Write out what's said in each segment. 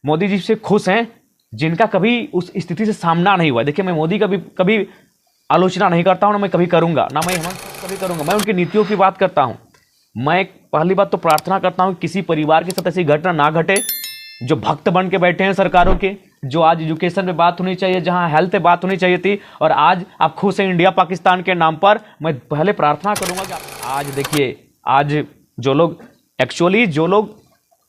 मोदी जी से खुश हैं जिनका कभी उस स्थिति से सामना नहीं हुआ। देखिए, मैं मोदी का भी कभी आलोचना नहीं करता हूँ, ना मैं कभी करूंगा, ना मैं हेमंत कभी करूंगा। मैं उनकी नीतियों की बात करता हूँ। मैं पहली बात तो प्रार्थना करता हूँ किसी परिवार के साथ ऐसी घटना ना घटे जो भक्त बन के बैठे हैं सरकारों के, जो आज एजुकेशन पे बात होनी चाहिए, जहां हेल्थ पे बात होनी चाहिए थी, और आज आप खुश हैं इंडिया पाकिस्तान के नाम पर। मैं पहले प्रार्थना करूंगा कि आज देखिए, आज जो लोग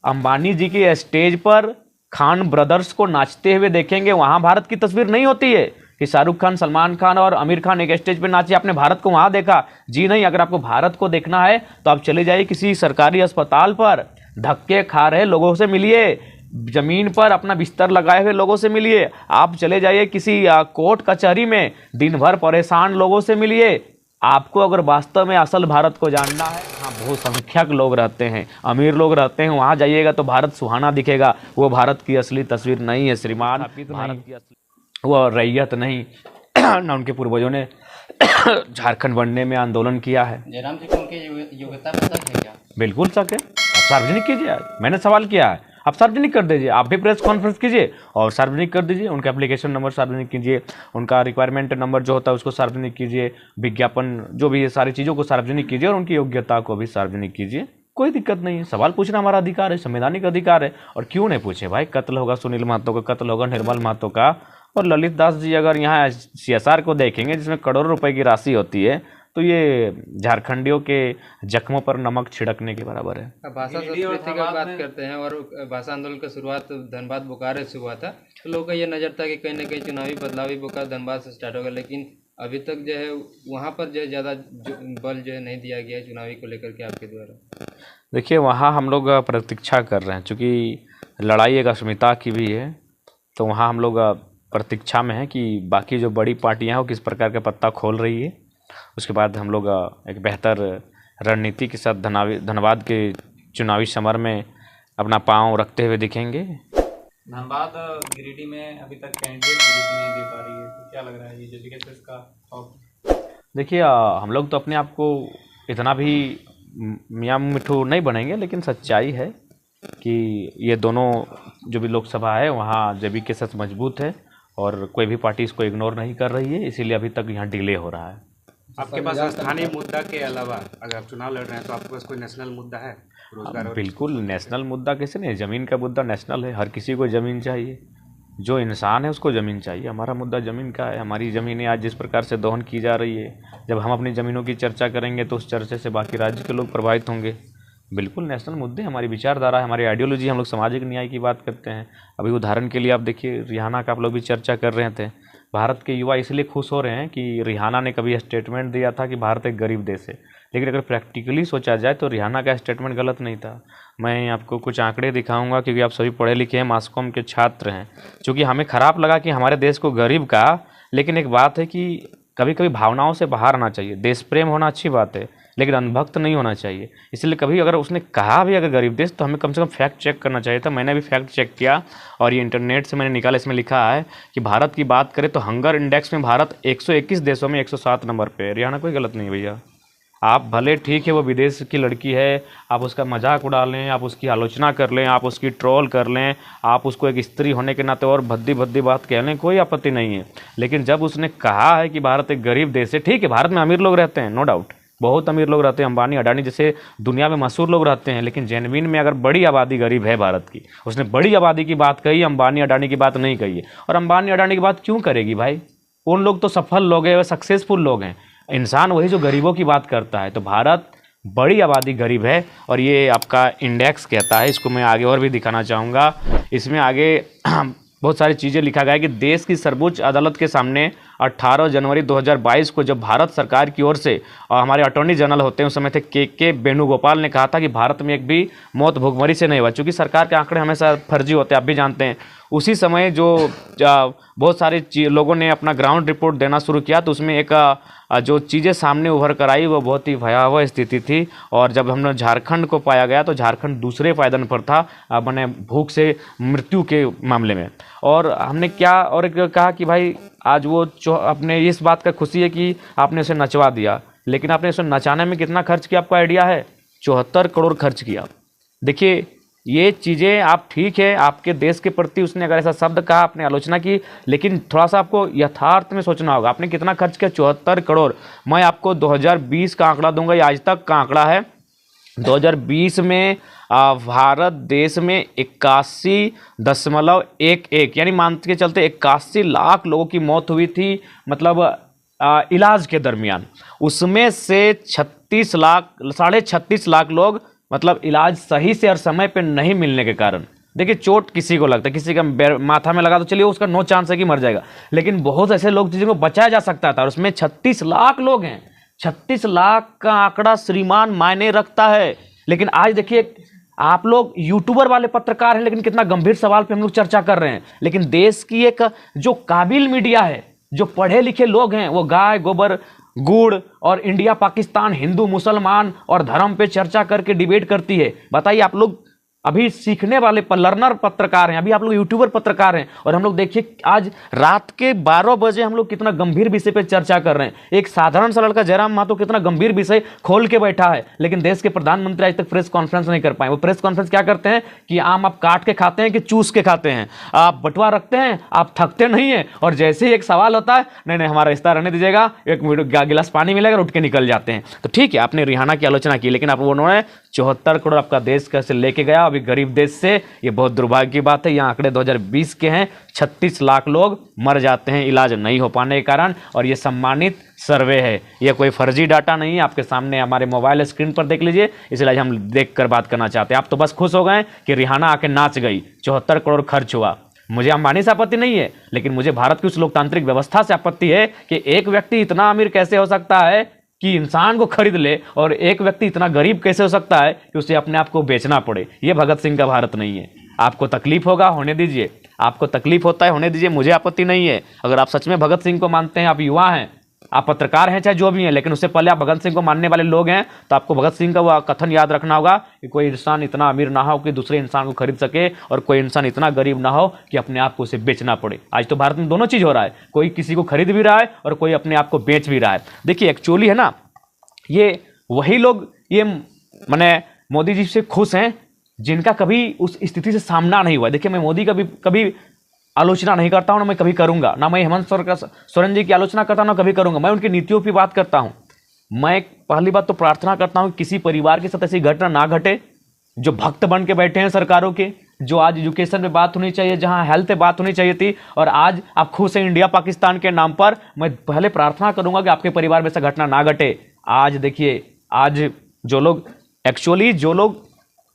अंबानी जी के स्टेज पर खान ब्रदर्स को नाचते हुए देखेंगे, वहां भारत की तस्वीर नहीं होती है कि शाहरुख खान, सलमान खान और आमिर खान एक स्टेज पे नाचे, आपने भारत को वहां देखा? जी नहीं। अगर आपको भारत को देखना है तो आप चले जाइए किसी सरकारी अस्पताल पर, धक्के खा रहे लोगों से मिलिए, जमीन पर अपना बिस्तर लगाए हुए लोगों से मिलिए। आप चले जाइए किसी कोर्ट कचहरी में, दिन भर परेशान लोगों से मिलिए। आपको अगर वास्तव में असल भारत को जानना है, हाँ बहुसंख्यक लोग रहते हैं, अमीर लोग रहते हैं, वहां जाइएगा तो भारत सुहाना दिखेगा। वो भारत की असली तस्वीर नहीं है श्रीमान, भारत की असली वो रैयत नहीं। ना उनके पूर्वजों ने झारखंड बनने में आंदोलन किया है। जयराम जी को उनकी योग्यता में शक है क्या? बिल्कुल शक है। आप सार्वजनिक कीजिए, मैंने सवाल किया है, आप सार्वजनिक कर दीजिए। आप भी प्रेस कॉन्फ्रेंस कीजिए और सार्वजनिक कर दीजिए। उनका एप्लीकेशन नंबर सार्वजनिक कीजिए, उनका रिक्वायरमेंट नंबर जो होता है उसको सार्वजनिक कीजिए, विज्ञापन जो भी ये सारी चीज़ों को सार्वजनिक कीजिए और उनकी योग्यता को भी सार्वजनिक कीजिए। कोई दिक्कत नहीं है, सवाल पूछना हमारा अधिकार है, संवैधानिक अधिकार है। और क्यों नहीं पूछे भाई? कत्ल होगा सुनील महतो का, कत्ल होगा निर्मल महतो का, और ललित दास जी अगर यहाँ CSR को देखेंगे जिसमें करोड़ों रुपए की राशि होती है, तो ये झारखंडियों के जख्मों पर नमक छिड़कने के बराबर है। भाषा संस्कृति की बात करते हैं और भाषा आंदोलन का शुरुआत धनबाद बोकारो से हुआ था, तो लोगों का ये नज़र था कि कहीं ना कहीं चुनावी बदलाव भी बोकारो धनबाद से स्टार्ट होगा, लेकिन अभी तक जो है वहाँ पर जो है ज़्यादा बल जो है नहीं दिया गया है चुनावी को लेकर के आपके द्वारा। देखिए, वहाँ हम लोग प्रतीक्षा कर रहे हैं, चूँकि लड़ाई एक अस्मिता की भी है, तो वहाँ हम लोग प्रतीक्षा में है कि बाकी जो बड़ी पार्टियां हैं वो किस प्रकार का पत्ता खोल रही है। उसके बाद हम लोग एक बेहतर रणनीति के साथ धनबाद के चुनावी समर में अपना पांव रखते हुए दिखेंगे। धनबाद गिरिडीह में अभी तक कैंडिडेट नहीं दे पा रही है, तो क्या लग रहा है ये जो केसेस का? देखिए, हम लोग तो अपने आप को इतना भी मियाँ मिठू नहीं बनेंगे, लेकिन सच्चाई है कि ये दोनों जो भी लोकसभा है वहाँ जेबी केसेस मजबूत है और कोई भी पार्टी इसको इग्नोर नहीं कर रही है, इसीलिए अभी तक यहाँ डिले हो रहा है। आपके पास स्थानीय मुद्दा के अलावा अगर आप चुनाव लड़ रहे हैं तो आपके पास कोई नेशनल मुद्दा है? रोजगार? बिल्कुल नेशनल मुद्दा कैसे नहीं, ज़मीन का मुद्दा नेशनल है। हर किसी को ज़मीन चाहिए, जो इंसान है उसको ज़मीन चाहिए। हमारा मुद्दा ज़मीन का है। हमारी ज़मीनें आज जिस प्रकार से दोहन की जा रही है, जब हम अपनी ज़मीनों की चर्चा करेंगे तो उस चर्चे से बाकी राज्य के लोग प्रभावित होंगे। बिल्कुल नेशनल मुद्दे हमारी विचारधारा है, हमारी आइडियोलॉजी। हम लोग सामाजिक न्याय की बात करते हैं। अभी उदाहरण के लिए आप देखिए, रिहाना का आप लोग भी चर्चा कर रहे थे। भारत के युवा इसलिए खुश हो रहे हैं कि रिहाना ने कभी स्टेटमेंट दिया था कि भारत एक गरीब देश है, लेकिन अगर प्रैक्टिकली सोचा जाए तो रिहाना का स्टेटमेंट गलत नहीं था। मैं आपको कुछ आंकड़े दिखाऊंगा क्योंकि आप सभी पढ़े लिखे हैं, मासकॉम के छात्र हैं। चूँकि हमें ख़राब लगा कि हमारे देश को गरीब कहा, लेकिन एक बात है कि कभी कभी भावनाओं से बाहर आना चाहिए। देश प्रेम होना अच्छी बात है, लेकिन अंधभक्त नहीं होना चाहिए। इसलिए कभी अगर उसने कहा भी अगर गरीब देश, तो हमें कम से कम फैक्ट चेक करना चाहिए था। मैंने भी फैक्ट चेक किया और ये इंटरनेट से मैंने निकाला। इसमें लिखा है कि भारत की बात करें तो हंगर इंडेक्स में भारत 121 देशों में 107 नंबर पे है। रिहाना कोई गलत नहीं भैया। आप भले ठीक है वो विदेश की लड़की है, आप उसका मजाक उड़ा लें, आप उसकी आलोचना कर लें, आप उसकी ट्रोल कर लें, आप उसको एक स्त्री होने के नाते और भद्दी भद्दी बात कह लें, कोई आपत्ति नहीं है। लेकिन जब उसने कहा है कि भारत एक गरीब देश है, ठीक है भारत में अमीर लोग रहते हैं, नो डाउट, बहुत अमीर लोग रहते हैं, अंबानी अडानी जैसे दुनिया में मशहूर लोग रहते हैं, लेकिन जेनविन में अगर बड़ी आबादी गरीब है भारत की, उसने बड़ी आबादी की बात कही, अंबानी अडानी की बात नहीं कही है। और अंबानी अडानी की बात क्यों करेगी भाई? उन लोग तो सफल लोग हैं, सक्सेसफुल लोग हैं। इंसान वही जो गरीबों की बात करता है। तो भारत बड़ी आबादी गरीब है और ये आपका इंडेक्स कहता है। इसको मैं आगे और भी दिखाना चाहूँगा। इसमें आगे बहुत सारी चीज़ें लिखा गया है कि देश की सर्वोच्च अदालत के सामने 18 जनवरी 2022 को जब भारत सरकार की ओर से और हमारे अटॉर्नी जनरल होते हैं उस समय थे के वेणुगोपाल ने कहा था कि भारत में एक भी मौत भुखमरी से नहीं हुआ। चूँकि सरकार के आंकड़े हमेशा फर्जी होते हैं, आप भी जानते हैं। उसी समय जो बहुत सारे लोगों ने अपना ग्राउंड रिपोर्ट देना शुरू किया तो उसमें एक जो चीज़ें सामने उभर कर आई वो बहुत ही भयावह स्थिति थी। और जब हमने झारखंड को पाया गया तो झारखंड दूसरे पायदान पर था मैंने भूख से मृत्यु के मामले में। और हमने क्या और एक कहा कि भाई आज वो अपने इस बात का खुशी है कि आपने उसे नचवा दिया, लेकिन आपने उसे नचाने में कितना खर्च किया आपको आइडिया है? 74 करोड़ खर्च किया। देखिए ये चीज़ें आप ठीक है, आपके देश के प्रति उसने अगर ऐसा शब्द कहा, आपने आलोचना की, लेकिन थोड़ा सा आपको यथार्थ में सोचना होगा। आपने कितना खर्च किया? 74 करोड़। मैं आपको 2020 का आंकड़ा दूंगा, ये आज तक का आंकड़ा है। 2020 में भारत देश में 81.11 यानी मान के चलते 81 लाख लोगों की मौत हुई थी, मतलब इलाज के दरमियान। उसमें से 36 लाख लोग मतलब इलाज सही से और समय पे नहीं मिलने के कारण। देखिए, चोट किसी को लगता है, किसी का माथा में लगा तो चलिए उसका नो चांस है कि मर जाएगा, लेकिन बहुत ऐसे लोग जिनको बचाया जा सकता था और उसमें 36 लाख लोग हैं। 36 लाख का आंकड़ा श्रीमान मायने रखता है। लेकिन आज देखिए, आप लोग यूट्यूबर वाले पत्रकार हैं, लेकिन कितना गंभीर सवाल पे हम लोग चर्चा कर रहे हैं। लेकिन देश की एक जो काबिल मीडिया है, जो पढ़े लिखे लोग हैं, वो गाय गोबर गुड़ और इंडिया पाकिस्तान, हिंदू मुसलमान और धर्म पे चर्चा करके डिबेट करती है। बताइए, आप लोग अभी सीखने वाले लर्नर पत्रकार हैं, अभी आप लोग यूट्यूबर पत्रकार हैं, और हम लोग देखिए आज रात के 12 बजे हम लोग कितना गंभीर विषय पे चर्चा कर रहे हैं। एक साधारण सा लड़का जयराम महतो कितना गंभीर विषय खोल के बैठा है, लेकिन देश के प्रधानमंत्री आज तक प्रेस कॉन्फ्रेंस नहीं कर पाए। वो प्रेस कॉन्फ्रेंस क्या करते हैं कि आम आप काट के खाते हैं कि चूस के खाते हैं, आप बंटवा रखते हैं, आप थकते नहीं है, और जैसे ही एक सवाल होता है, नहीं नहीं हमारा रिश्ता रहने दीजिएगा, एक गिलास पानी मिलेगा, उठ के निकल जाते हैं। तो ठीक है, आपने रिहाना की आलोचना की, लेकिन आप उन्होंने 74 करोड़ आपका देश कैसे लेके गया अभी गरीब देश से, ये बहुत दुर्भाग्य की बात है। यहाँ आंकड़े 2020 के हैं, 36 लाख लोग मर जाते हैं इलाज नहीं हो पाने के कारण, और ये सम्मानित सर्वे है, ये कोई फर्जी डाटा नहीं है। आपके सामने हमारे मोबाइल स्क्रीन पर देख लीजिए, इसलिए आज हम देख कर बात करना चाहते हैं। आप तो बस खुश हो गए कि रिहाना आके नाच गई, 74 करोड़ खर्च हुआ। मुझे अंबानी से आपत्ति नहीं है, लेकिन मुझे भारत की उस लोकतांत्रिक व्यवस्था से आपत्ति है कि एक व्यक्ति इतना अमीर कैसे हो सकता है कि इंसान को खरीद ले, और एक व्यक्ति इतना गरीब कैसे हो सकता है कि उसे अपने आप को बेचना पड़े। ये भगत सिंह का भारत नहीं है। आपको तकलीफ होगा, होने दीजिए, आपको तकलीफ होता है, होने दीजिए, मुझे आपत्ति नहीं है। अगर आप सच में भगत सिंह को मानते हैं, आप युवा हैं, आप पत्रकार हैं, चाहे जो भी हैं, लेकिन उससे पहले आप भगत सिंह को मानने वाले लोग हैं, तो आपको भगत सिंह का वह कथन याद रखना होगा कि कोई इंसान इतना अमीर ना हो कि दूसरे इंसान को खरीद सके, और कोई इंसान इतना गरीब ना हो कि अपने आप को उसे बेचना पड़े। आज तो भारत में दोनों चीज़ हो रहा है, कोई किसी को खरीद भी रहा है और कोई अपने आप को बेच भी रहा है। देखिए, एक्चुअली है ना, ये वही लोग ये माने मोदी जी से खुश हैं जिनका कभी उस स्थिति से सामना नहीं हुआ। देखिए, मैं मोदी का भी कभी आलोचना नहीं करता हूं, ना मैं कभी करूंगा, ना मैं हेमंत सोरेन जी की आलोचना करता हूं, ना कभी करूंगा। मैं उनकी नीतियों की बात करता हूं। मैं पहली बात तो प्रार्थना करता हूं कि किसी परिवार के साथ ऐसी घटना ना घटे जो भक्त बन के बैठे हैं सरकारों के, जो आज एजुकेशन पे बात होनी चाहिए, जहां हेल्थ पे बात होनी चाहिए थी, और आज आप खुश हैं इंडिया पाकिस्तान के नाम पर। मैं पहले प्रार्थना करूंगा कि आपके परिवार में ऐसा घटना ना घटे। आज देखिए, आज जो लोग एक्चुअली जो लोग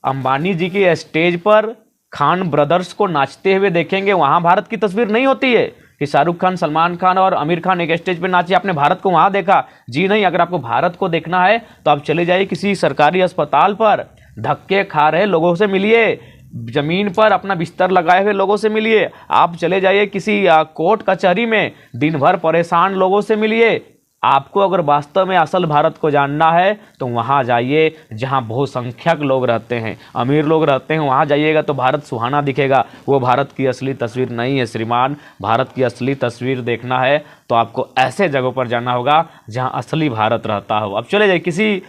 अंबानी जी के स्टेज पर खान ब्रदर्स को नाचते हुए देखेंगे, वहां भारत की तस्वीर नहीं होती है कि शाहरुख खान, सलमान खान और आमिर खान एक स्टेज पे नाचे, आपने भारत को वहां देखा? जी नहीं। अगर आपको भारत को देखना है तो आप चले जाइए किसी सरकारी अस्पताल पर, धक्के खा रहे लोगों से मिलिए, जमीन पर अपना बिस्तर लगाए हुए लोगों से मिलिए। आप चले जाइए किसी कोर्ट कचहरी में, दिन भर परेशान लोगों से मिलिए। आपको अगर वास्तव में असल भारत को जानना है तो वहाँ जाइए जहाँ बहुसंख्यक लोग रहते हैं, अमीर लोग रहते हैं, वहाँ जाइएगा तो भारत सुहाना दिखेगा। वो भारत की असली तस्वीर नहीं है श्रीमान। भारत की असली तस्वीर देखना है तो आपको ऐसे जगहों पर जाना होगा जहाँ असली भारत रहता हो। अब चले जाइए किसी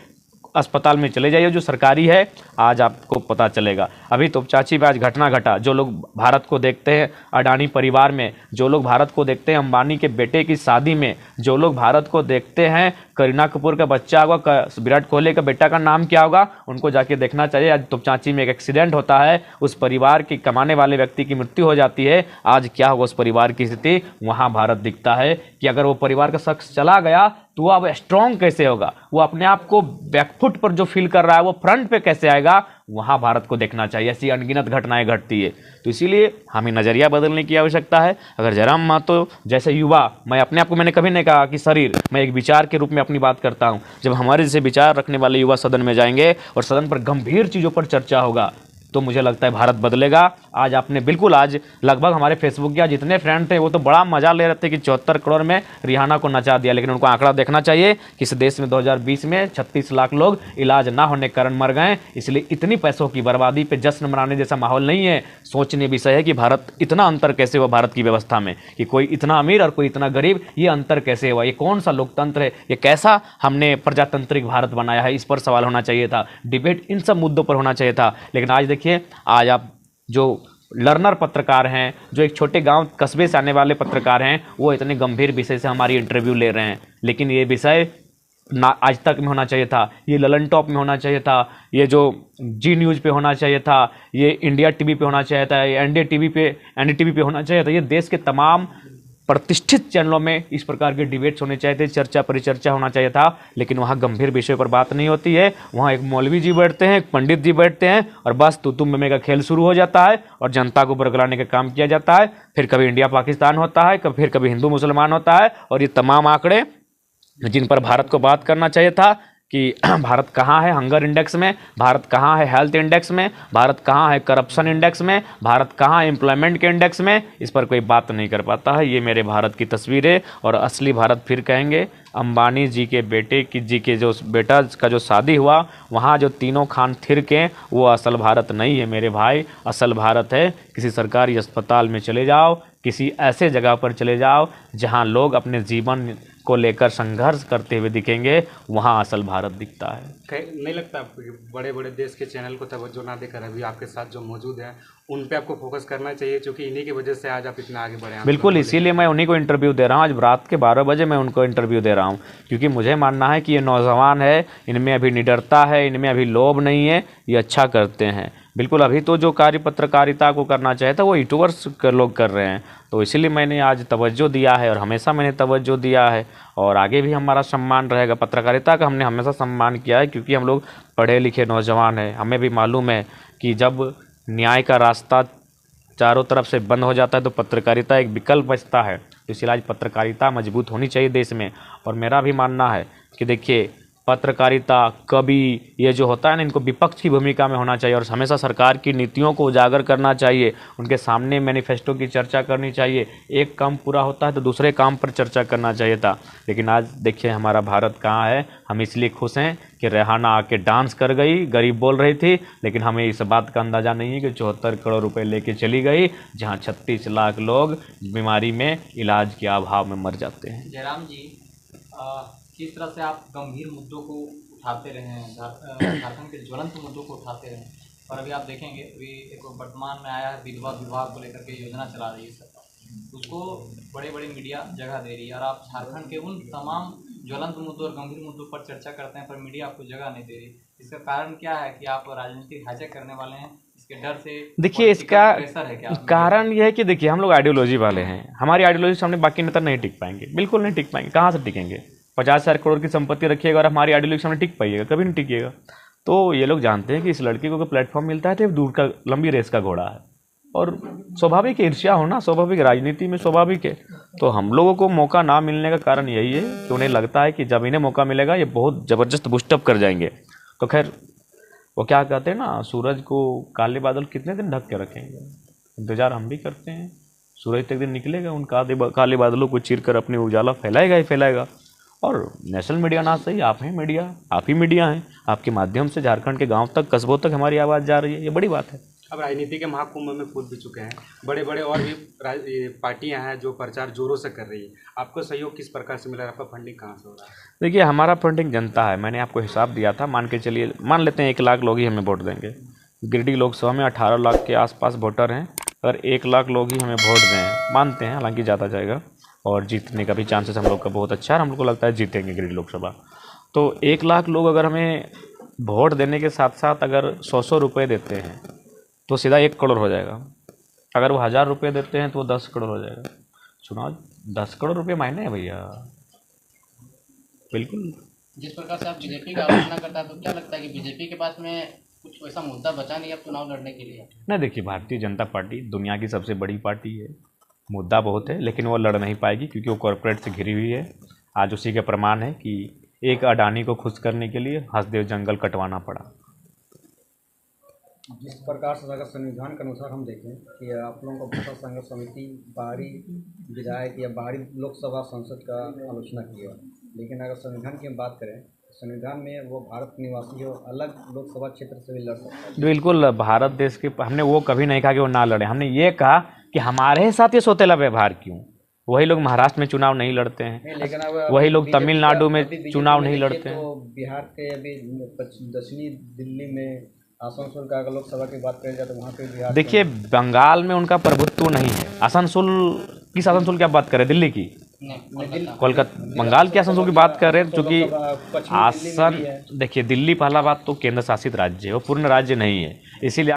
अस्पताल में, चले जाइए जो सरकारी है, आज आपको पता चलेगा। अभी तो चाची में आज घटना घटा, जो लोग भारत को देखते हैं अडानी परिवार में, जो लोग भारत को देखते हैं अंबानी के बेटे की शादी में, जो लोग भारत को देखते हैं करीना कपूर का बच्चा होगा, विराट कोहली का बेटा का नाम क्या होगा, उनको जाके देखना चाहिए। आज तो चाची में एक एक्सीडेंट होता है, उस परिवार की कमाने वाले व्यक्ति की मृत्यु हो जाती है। आज क्या होगा उस परिवार की स्थिति? वहाँ भारत दिखता है कि अगर वो परिवार का शख्स चला गया तो वो अब स्ट्रॉन्ग कैसे होगा, वो अपने आप को बैकफुट पर जो फील कर रहा है वो फ्रंट पे कैसे आएगा, वहाँ भारत को देखना चाहिए। ऐसी अनगिनत घटनाएं घटती है, तो इसीलिए हमें नज़रिया बदलने की आवश्यकता है। अगर जयराम महतो जैसे युवा, मैं अपने आप को, मैंने कभी नहीं कहा कि शरीर, मैं एक विचार के रूप में अपनी बात करता हूँ। जब हमारे जैसे विचार रखने वाले युवा सदन में जाएंगे और सदन पर गंभीर चीज़ों पर चर्चा होगा तो मुझे लगता है भारत बदलेगा। आज आपने बिल्कुल, आज लगभग हमारे फेसबुक के जितने फ्रेंड थे वो तो बड़ा मजा ले रहे थे कि 74 करोड़ में रिहाना को नचा दिया, लेकिन उनको आंकड़ा देखना चाहिए कि इस देश में 2020 में 36 लाख लोग इलाज ना होने के कारण मर गए। इसलिए इतनी पैसों की बर्बादी पे जश्न मनाने जैसा माहौल नहीं है। सोचने विषय है कि भारत, इतना अंतर कैसे हुआ भारत की व्यवस्था में कि कोई इतना अमीर और कोई इतना गरीब, ये अंतर कैसे हुआ? ये कौन सा लोकतंत्र है? ये कैसा हमने प्रजातांत्रिक भारत बनाया है? इस पर सवाल होना चाहिए था, डिबेट इन सब मुद्दों पर होना चाहिए था। लेकिन आज देखिए देखिए आज आप जो लर्नर पत्रकार हैं, जो एक छोटे गांव कस्बे से आने वाले पत्रकार हैं, वो इतने गंभीर विषय से हमारी इंटरव्यू ले रहे हैं, लेकिन ये विषय ना आज तक में होना चाहिए था, ये ललन टॉप में होना चाहिए था, ये जो जी न्यूज़ पे होना चाहिए था, ये इंडिया टीवी पे होना चाहिए था, ये एनडीटीवी पे होना चाहिए था। ये देश के तमाम प्रतिष्ठित चैनलों में इस प्रकार के डिबेट्स होने चाहिए थे, चर्चा परिचर्चा होना चाहिए था, लेकिन वहाँ गंभीर विषय पर बात नहीं होती है। वहाँ एक मौलवी जी बैठते हैं, एक पंडित जी बैठते हैं और बस तुम में का खेल शुरू हो जाता है और जनता को बरगलाने का काम किया जाता है। फिर कभी इंडिया पाकिस्तान होता है, फिर कभी हिंदू मुसलमान होता है, और ये तमाम आंकड़े जिन पर भारत को बात करना चाहिए था कि भारत कहाँ है हंगर इंडेक्स में, भारत कहाँ है हेल्थ इंडेक्स में, भारत कहाँ है करप्शन इंडेक्स में, भारत कहाँ है एम्प्लॉयमेंट के इंडेक्स में, इस पर कोई बात नहीं कर पाता है। ये मेरे भारत की तस्वीर है, और असली भारत फिर कहेंगे अंबानी जी के बेटे की जी के जो बेटा का जो शादी हुआ, वहाँ जो तीनों खान थिरके, वो असल भारत नहीं है मेरे भाई। असल भारत है किसी सरकारी अस्पताल में चले जाओ, किसी ऐसे जगह पर चले जाओ जहाँ लोग अपने जीवन को लेकर संघर्ष करते हुए दिखेंगे, वहाँ असल भारत दिखता है। नहीं लगता आपको कि बड़े बड़े देश के चैनल को तवज्जो ना देकर अभी आपके साथ जो मौजूद हैं उन पे आपको फोकस करना चाहिए, क्योंकि इन्हीं की वजह से आज आप इतना आगे बढ़े हैं? बिल्कुल, इसीलिए मैं उन्हीं को इंटरव्यू दे रहा हूँ। आज रात के 12 बजे मैं उनको इंटरव्यू दे रहा हूँ, क्योंकि मुझे मानना है कि ये नौजवान है, इनमें अभी निडरता है, इनमें अभी लोभ नहीं है, ये अच्छा करते हैं। बिल्कुल, अभी तो जो कार्य पत्रकारिता को करना चाहिए था वो यूट्यूबर्स लोग कर रहे हैं, तो इसीलिए मैंने आज तवज्जो दिया है और हमेशा मैंने तवज्जो दिया है, और आगे भी हमारा सम्मान रहेगा। पत्रकारिता का हमने हमेशा सम्मान किया है, क्योंकि हम लोग पढ़े लिखे नौजवान हैं। हमें भी मालूम है कि जब न्याय का रास्ता चारों तरफ से बंद हो जाता है तो पत्रकारिता एक विकल्प बचता है। तो इसलिए आज पत्रकारिता मजबूत होनी चाहिए देश में। और मेरा भी मानना है कि देखिए, पत्रकारिता कभी ये जो होता है ना, इनको विपक्ष की भूमिका में होना चाहिए और हमेशा सरकार की नीतियों को उजागर करना चाहिए, उनके सामने मैनिफेस्टो की चर्चा करनी चाहिए। एक काम पूरा होता है तो दूसरे काम पर चर्चा करना चाहिए था, लेकिन आज देखिए हमारा भारत कहाँ है। हम इसलिए खुश हैं कि रेहाना आके डांस कर गई, गरीब बोल रही थी, लेकिन हमें इस बात का अंदाज़ा नहीं है कि 74 करोड़ रुपए लेके चली गई, जहाँ 36 लाख लोग बीमारी में इलाज के अभाव में मर जाते हैं। जयराम जी, किस तरह से आप गंभीर मुद्दों को उठाते रहे हैं, झारखंड के ज्वलंत मुद्दों को उठाते रहे, और अभी आप देखेंगे अभी एक वर्तमान में आया है विधवा विवाह को लेकर के योजना चला रही है सरकार, उसको बड़े बड़े मीडिया जगह दे रही है, और आप झारखंड के उन तमाम ज्वलंत मुद्दों और गंभीर मुद्दों पर चर्चा करते हैं पर मीडिया आपको जगह नहीं दे रही। इसका कारण क्या है कि आप राजनीतिक हाईजैक करने वाले हैं, इसके डर से? देखिए, इसका प्रेशर है क्या? कारण यह है कि देखिए, हम लोग आइडियोलॉजी वाले हैं, हमारी आइडियोलॉजी सामने बाकी नेता नहीं टिक पाएंगे, बिल्कुल नहीं टिक पाएंगे। कहाँ से टिकेंगे? 50,000 करोड़ की संपत्ति रखिएगा और हमारी आइडियोलॉजी सामने टिक पाइएगा? कभी नहीं टिकिएगा। तो ये लोग जानते हैं कि इस लड़की को प्लेटफॉर्म मिलता है तो दूर का लंबी रेस का घोड़ा है, और स्वाभाविक ईर्ष्या होना स्वाभाविक, राजनीति में स्वाभाविक है। तो हम लोगों को मौका ना मिलने का कारण यही है कि उन्हें लगता है कि जब इन्हें मौका मिलेगा ये बहुत ज़बरदस्त बूस्टअप कर जाएंगे। तो खैर, वो क्या कहते हैं ना, सूरज को काले बादल कितने दिन ढक के रखेंगे, इंतज़ार हम भी करते हैं। सूरज तो एक दिन निकलेगा, उन काले बादलों को चीर कर अपनी उजाला फैलाएगा ही फैलाएगा। और नेशनल मीडिया ना सही, आप हैं मीडिया, आप ही मीडिया हैं, आपके माध्यम से झारखंड के गांव तक, कस्बों तक हमारी आवाज़ जा रही है, ये बड़ी बात है। अब राजनीति के महाकुंभ में कूद भी चुके हैं, बड़े बड़े और भी पार्टियां हैं जो प्रचार जोरों से कर रही है। आपको सहयोग किस प्रकार से मिला, आपका फंडिंग कहाँ से हो रहा है? देखिए, हमारा फंडिंग जनता है। मैंने आपको हिसाब दिया था, मान के चलिए, मान लेते हैं 1 लाख लोग ही हमें वोट देंगे। गिरिडीह लोकसभा में 18 लाख के आसपास वोटर हैं, अगर 1 लाख लोग ही हमें वोट दें, मानते हैं हालांकि ज़्यादा जाएगा, और जीतने का भी चांसेस हम लोग का बहुत अच्छा है, हम लोग को लगता है जीतेंगे गिरिडीह लोकसभा। तो 1 लाख लोग अगर हमें वोट देने के साथ साथ अगर 100 रुपये देते हैं तो सीधा 1 करोड़ हो जाएगा। अगर वो 1000 रुपये देते हैं तो वो 10 करोड़ हो जाएगा। चुनाव 10 करोड़ रुपये मायने है भैया, बिल्कुल। जिस प्रकार से आप बीजेपी का आलोचना करता है, तो क्या लगता है कि बीजेपी के पास में कुछ वैसा मुद्दा बचा नहीं अब चुनाव लड़ने के लिए? नहीं, देखिए, भारतीय जनता पार्टी दुनिया की सबसे बड़ी पार्टी है, मुद्दा बहुत है, लेकिन वो लड़ नहीं पाएगी क्योंकि वो कॉरपोरेट से घिरी हुई है। आज उसी के प्रमाण है कि एक अडानी को खुश करने के लिए हंसदेव जंगल कटवाना पड़ा। जिस प्रकार से अगर संविधान के अनुसार हम देखें कि आप लोगों का भाषा संघर्ष समिति बाहरी विधायक या बाहरी लोकसभा संसद का आलोचना की है, लेकिन अगर संविधान की हम बात करें, संविधान में वो भारत निवासी हो, अलग लोकसभा क्षेत्र से भी लड़ सकता है। बिल्कुल, भारत देश के, हमने वो कभी नहीं कहा कि वो ना लड़े, हमने ये कहा कि हमारे साथ ये सौतेला व्यवहार क्यों। वही लोग महाराष्ट्र में चुनाव नहीं लड़ते हैं, लेकिन अब वही लोग तमिलनाडु में चुनाव नहीं लड़ते हैं। तो बिहार के अभी दक्षिणी दिल्ली में आसनसोल का अगर लोकसभा की बात करें जाए तो वहाँ पे भी देखिए, बंगाल में उनका प्रभुत्व नहीं है। आसनसोल, किस आसनसोल की आप बात कर रहे हैं? दिल्ली की? नहीं, कोलकाता, बंगाल के आसनसोल की बात कर रहे हैं, क्योंकि पश्चिमी दिल्ली में भी है। देखिए, दिल्ली पहला बात तो केंद्र शासित राज्य है, वो पूर्ण राज्य नहीं है, इसीलिए